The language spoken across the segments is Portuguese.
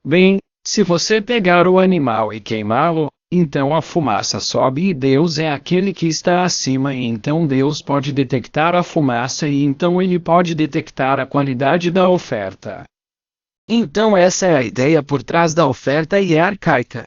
Bem, se você pegar o animal e queimá-lo, então a fumaça sobe e Deus é aquele que está acima e então Deus pode detectar a fumaça e então ele pode detectar a qualidade da oferta. Então essa é a ideia por trás da oferta e é arcaica.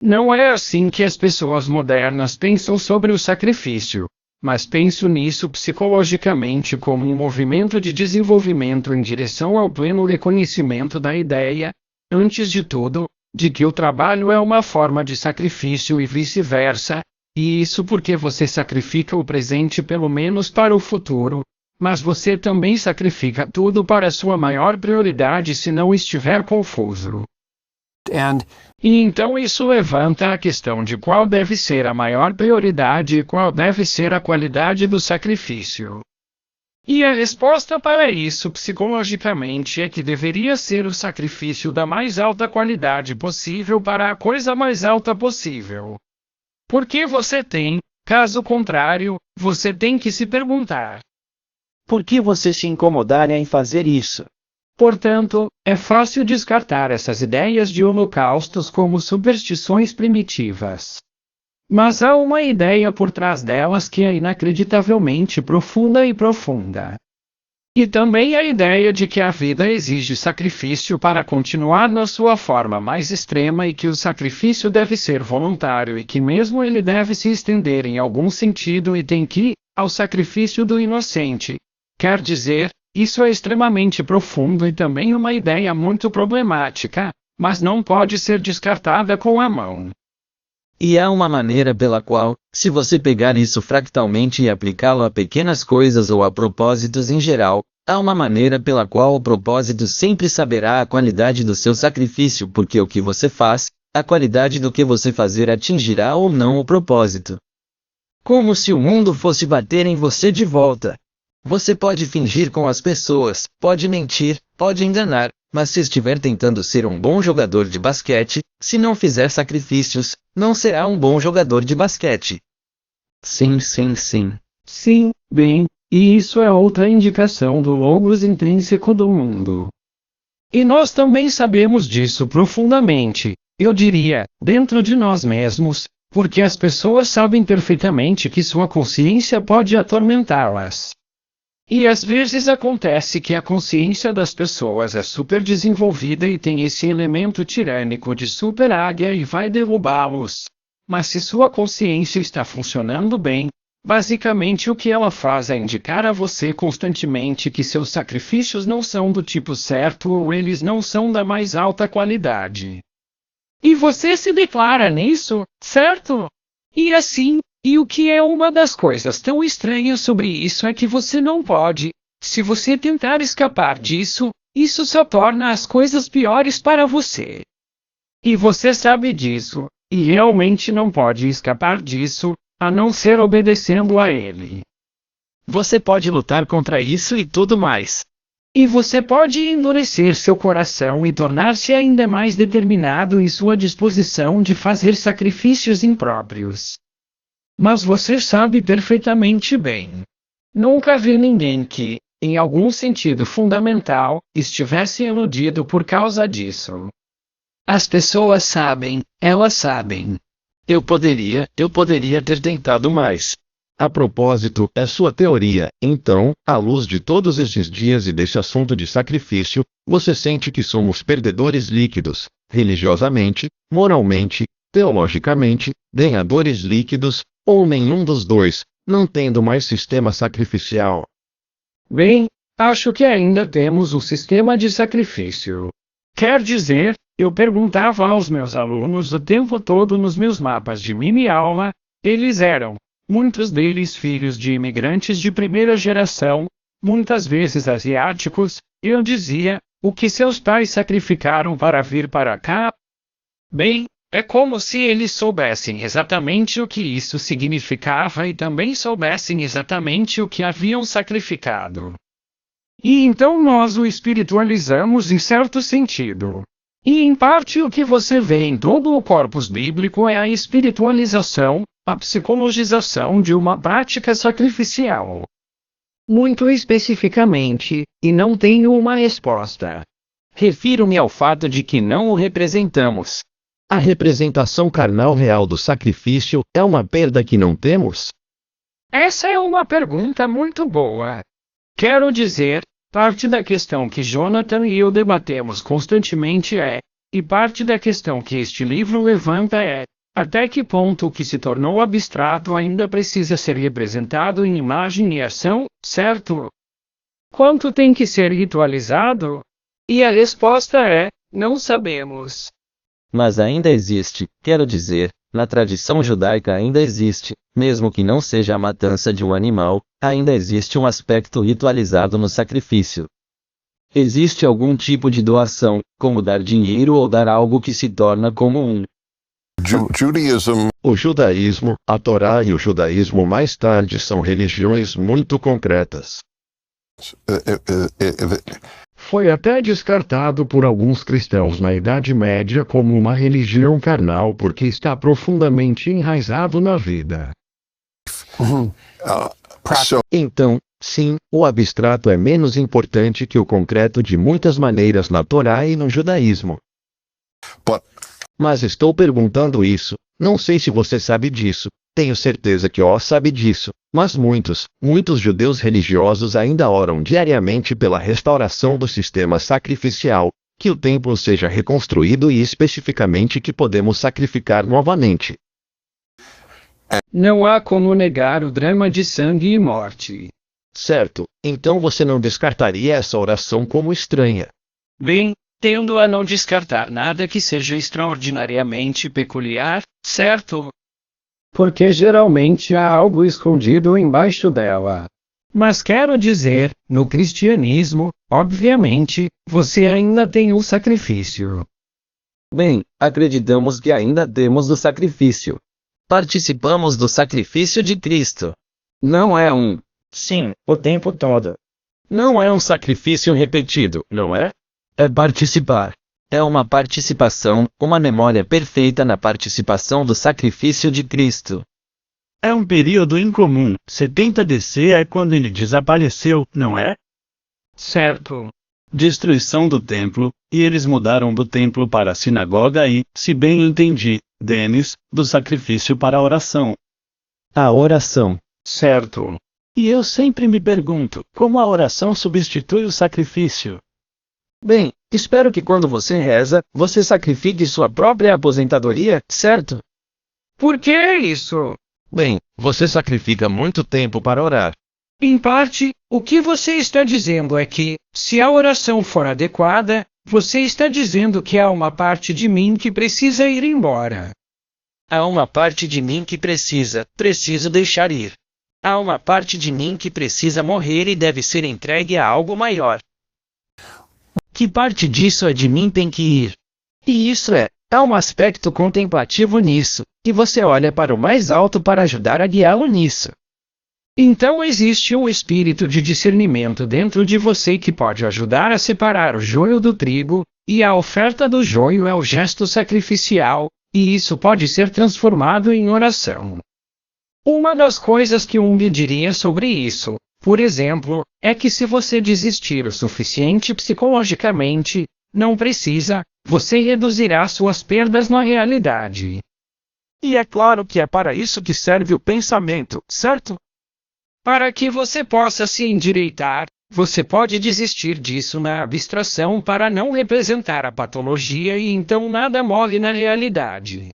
Não é assim que as pessoas modernas pensam sobre o sacrifício, mas penso nisso psicologicamente como um movimento de desenvolvimento em direção ao pleno reconhecimento da ideia, antes de tudo, de que o trabalho é uma forma de sacrifício e vice-versa, e isso porque você sacrifica o presente pelo menos para o futuro, mas você também sacrifica tudo para sua maior prioridade se não estiver confuso. E então isso levanta a questão de qual deve ser a maior prioridade e qual deve ser a qualidade do sacrifício. E a resposta para isso psicologicamente é que deveria ser o sacrifício da mais alta qualidade possível para a coisa mais alta possível. Porque você tem, caso contrário, você tem que se perguntar: Por que você se incomodaria em fazer isso? Portanto, é fácil descartar essas ideias de holocaustos como superstições primitivas. Mas há uma ideia por trás delas que é inacreditavelmente profunda e profunda. E também a ideia de que a vida exige sacrifício para continuar na sua forma mais extrema e que o sacrifício deve ser voluntário e que mesmo ele deve se estender em algum sentido e tem que, ao sacrifício do inocente. Quer dizer, isso é extremamente profundo e também uma ideia muito problemática, mas não pode ser descartada com a mão. E há uma maneira pela qual, se você pegar isso fractalmente e aplicá-lo a pequenas coisas ou a propósitos em geral, há uma maneira pela qual o propósito sempre saberá a qualidade do seu sacrifício porque o que você faz, a qualidade do que você fazer atingirá ou não o propósito. Como se o mundo fosse bater em você de volta. Você pode fingir com as pessoas, pode mentir, pode enganar, mas se estiver tentando ser um bom jogador de basquete, se não fizer sacrifícios, não será um bom jogador de basquete. Sim. Sim, bem, e isso é outra indicação do logos intrínseco do mundo. E nós também sabemos disso profundamente, eu diria, dentro de nós mesmos, porque as pessoas sabem perfeitamente que sua consciência pode atormentá-las. E às vezes acontece que a consciência das pessoas é super desenvolvida e tem esse elemento tirânico de super águia e vai derrubá-los. Mas se sua consciência está funcionando bem, basicamente o que ela faz é indicar a você constantemente que seus sacrifícios não são do tipo certo ou eles não são da mais alta qualidade. E você se declara nisso, certo? E assim, e o que é uma das coisas tão estranhas sobre isso é que você não pode, se você tentar escapar disso, isso só torna as coisas piores para você. E você sabe disso, e realmente não pode escapar disso, a não ser obedecendo a ele. Você pode lutar contra isso e tudo mais. E você pode endurecer seu coração e tornar-se ainda mais determinado em sua disposição de fazer sacrifícios impróprios. Mas você sabe perfeitamente bem. Nunca vi ninguém que, em algum sentido fundamental, estivesse iludido por causa disso. As pessoas sabem, elas sabem. Eu poderia ter tentado mais. A propósito, é sua teoria. Então, à luz de todos estes dias e desse assunto de sacrifício, você sente que somos perdedores líquidos, religiosamente, moralmente, teologicamente, ganhadores líquidos, ou nenhum dos dois, não tendo mais sistema sacrificial? Bem, acho que ainda temos um sistema de sacrifício. Quer dizer, eu perguntava aos meus alunos o tempo todo nos meus mapas de mini-aula, eles eram, muitos deles filhos de imigrantes de primeira geração, muitas vezes asiáticos, e eu dizia, o que seus pais sacrificaram para vir para cá? Bem, é como se eles soubessem exatamente o que isso significava e também soubessem exatamente o que haviam sacrificado. E então nós o espiritualizamos em certo sentido. E em parte o que você vê em todo o corpus bíblico é a espiritualização, a psicologização de uma prática sacrificial. Muito especificamente, e não tenho uma resposta. Refiro-me ao fato de que não o representamos. A representação carnal real do sacrifício é uma perda que não temos? Essa é uma pergunta muito boa. Quero dizer, parte da questão que Jonathan e eu debatemos constantemente e parte da questão que este livro levanta até que ponto o que se tornou abstrato ainda precisa ser representado em imagem e ação, certo? Quanto tem que ser ritualizado? E a resposta não sabemos. Mas ainda existe, quero dizer, na tradição judaica ainda existe, mesmo que não seja a matança de um animal, ainda existe um aspecto ritualizado no sacrifício. Existe algum tipo de doação, como dar dinheiro ou dar algo que se torna comum. O judaísmo, a Torá e o judaísmo mais tarde são religiões muito concretas. Foi até descartado por alguns cristãos na Idade Média como uma religião carnal porque está profundamente enraizado na vida. Então, sim, o abstrato é menos importante que o concreto de muitas maneiras na Torá e no judaísmo. Mas estou perguntando isso, não sei se você sabe disso, tenho certeza que sabe disso, mas muitos judeus religiosos ainda oram diariamente pela restauração do sistema sacrificial, que o templo seja reconstruído e especificamente que podemos sacrificar novamente. Não há como negar o drama de sangue e morte. Certo, então você não descartaria essa oração como estranha. Bem, tendo a não descartar nada que seja extraordinariamente peculiar, certo? Porque geralmente há algo escondido embaixo dela. Mas quero dizer, no cristianismo, obviamente, você ainda tem o sacrifício. Bem, acreditamos que ainda temos o sacrifício. Participamos do sacrifício de Cristo. Não é Sim, o tempo todo. Não é um sacrifício repetido, não é? É participar. É uma participação, uma memória perfeita na participação do sacrifício de Cristo. É um período incomum. 70 DC é quando ele desapareceu, não é? Certo. Destruição do templo, e eles mudaram do templo para a sinagoga e, se bem entendi, Denis, do sacrifício para a oração. A oração. Certo. E eu sempre me pergunto, como a oração substitui o sacrifício? Bem, espero que quando você reza, você sacrifique sua própria aposentadoria, certo? Por que isso? Bem, você sacrifica muito tempo para orar. Em parte, o que você está dizendo é que, se a oração for adequada, você está dizendo que há uma parte de mim que precisa ir embora. Há uma parte de mim que preciso deixar ir. Há uma parte de mim que precisa morrer e deve ser entregue a algo maior. Que parte disso é de mim tem que ir? E isso há um aspecto contemplativo nisso, e você olha para o mais alto para ajudar a guiá-lo nisso. Então existe um espírito de discernimento dentro de você que pode ajudar a separar o joio do trigo, e a oferta do joio é o gesto sacrificial, e isso pode ser transformado em oração. Uma das coisas que me diria sobre isso, por exemplo, é que se você desistir o suficiente psicologicamente, não precisa, você reduzirá suas perdas na realidade. E é claro que é para isso que serve o pensamento, certo? Para que você possa se endireitar, você pode desistir disso na abstração para não representar a patologia e então nada move na realidade.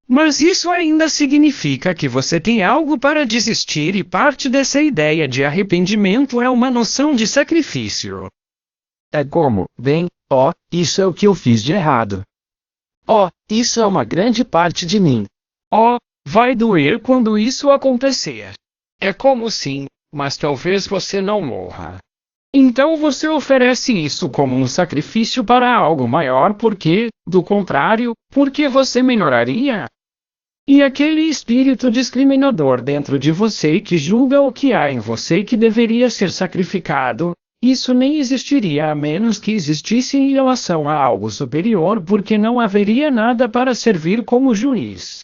Mas isso ainda significa que você tem algo para desistir e parte dessa ideia de arrependimento é uma noção de sacrifício. É como, isso é o que eu fiz de errado. Isso é uma grande parte de mim. Vai doer quando isso acontecer. É como sim, mas talvez você não morra. Então você oferece isso como um sacrifício para algo maior porque, do contrário, porque você melhoraria? E aquele espírito discriminador dentro de você que julga o que há em você que deveria ser sacrificado, isso nem existiria a menos que existisse em relação a algo superior porque não haveria nada para servir como juiz.